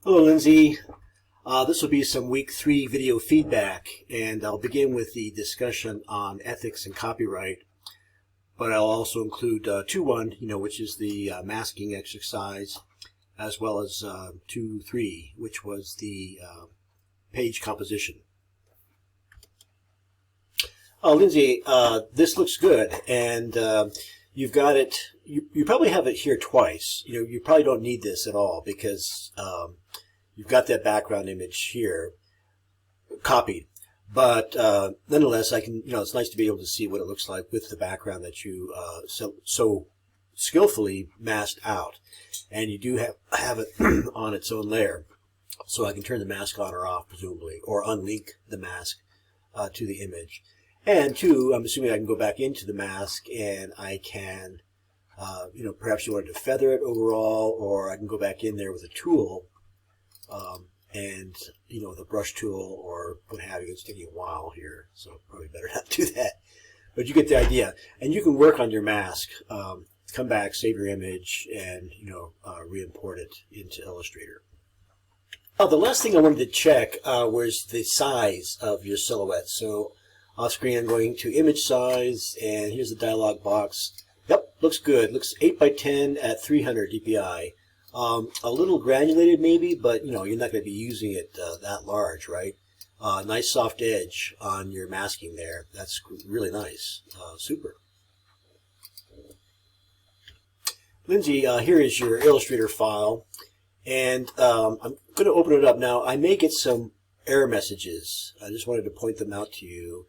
Hello, Lindsay. This will be some week 3 video feedback, and I'll begin with the discussion on ethics and copyright. But I'll also include 2.1, which is the masking exercise, as well as 2.3, which was the page composition. Lindsay, this looks good, and you've got it. You probably have it here twice. You probably don't need this at all because you've got that background image here copied. But nonetheless, I can. It's nice to be able to see what it looks like with the background that you so skillfully masked out, and you do have it on its own layer. So I can turn the mask on or off, presumably, or unlink the mask to the image. And two, I'm assuming I can go back into the mask and I can, perhaps you wanted to feather it overall, or I can go back in there with a tool, and, with a brush tool or what have you. It's taking a while here, so probably better not do that. But you get the idea. And you can work on your mask, come back, save your image, and, re-import it into Illustrator. The last thing I wanted to check was the size of your silhouette. So off screen, I'm going to image size, and here's the dialog box. Yep, looks good. Looks 8 by 10 at 300 dpi. A little granulated maybe, but you're not going to be using it that large, right? Nice soft edge on your masking there. That's really nice. Super. Lindsay, here is your Illustrator file, and I'm going to open it up now. I may get some error messages. I just wanted to point them out to you.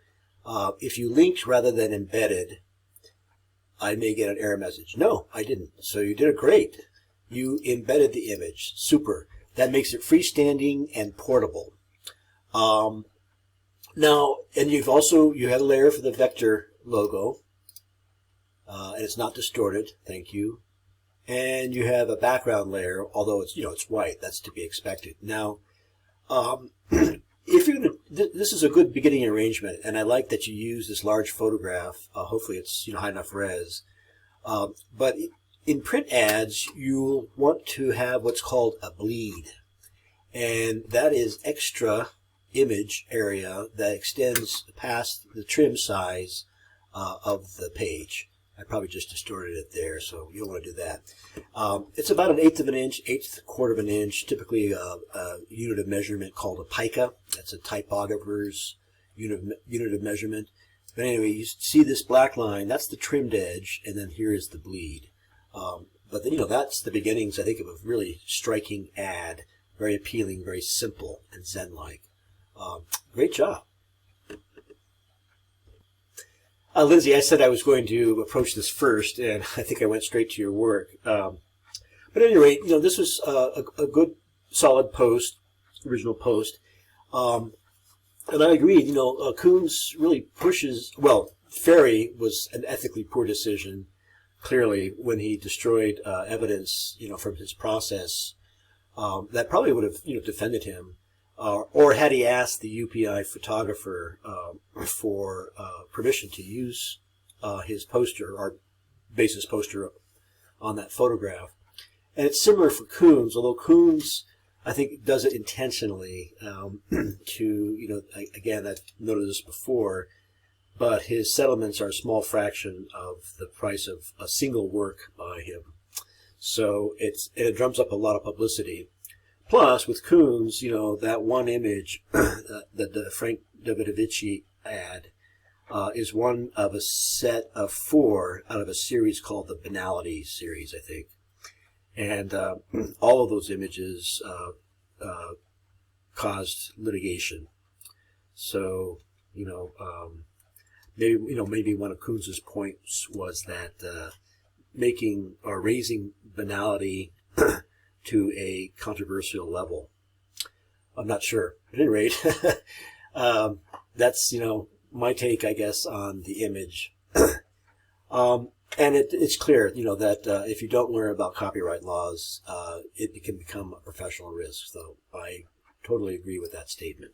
If you linked rather than embedded, I may get an error message. No, I didn't. So you did it great. You embedded the image. Super. That makes it freestanding and portable. Now, and you had a layer for the vector logo, and it's not distorted. Thank you. And you have a background layer, although it's white. That's to be expected. Now, if you're going to, this is a good beginning arrangement, and I like that you use this large photograph. Hopefully it's high enough res. But in print ads, you'll want to have what's called a bleed, and that is extra image area that extends past the trim size of the page. I probably just distorted it there, so you don't want to do that. It's about 1/8 of an inch, 1/8 of an inch, typically a unit of measurement called a pica. That's a typographer's unit of measurement. But anyway, you see this black line, that's the trimmed edge, and then here is the bleed. But then, that's the beginnings, I think, of a really striking ad, very appealing, very simple, and Zen-like. Great job. Lindsay, I said I was going to approach this first, and I think I went straight to your work. But at any rate, this was a good, solid post, original post. And I agreed, Koons really pushes, well, Ferry was an ethically poor decision, clearly, when he destroyed evidence, from his process. That probably would have, defended him. Or had he asked the UPI photographer for permission to use his poster, or basis poster, on that photograph. And it's similar for Koons, although Koons, I think, does it intentionally to, again, I've noted this before, but his settlements are a small fraction of the price of a single work by him. So it drums up a lot of publicity. Plus, with Koons, that one image, the Frank Davidovich ad, is one of a set of 4 out of a series called the Banality series, I think. And all of those images caused litigation. So, maybe one of Koons's points was that making or raising banality to a controversial level. I'm not sure. At any rate, that's, my take, I guess, on the image. And it's clear, that if you don't learn about copyright laws, it can become a professional risk. So I totally agree with that statement.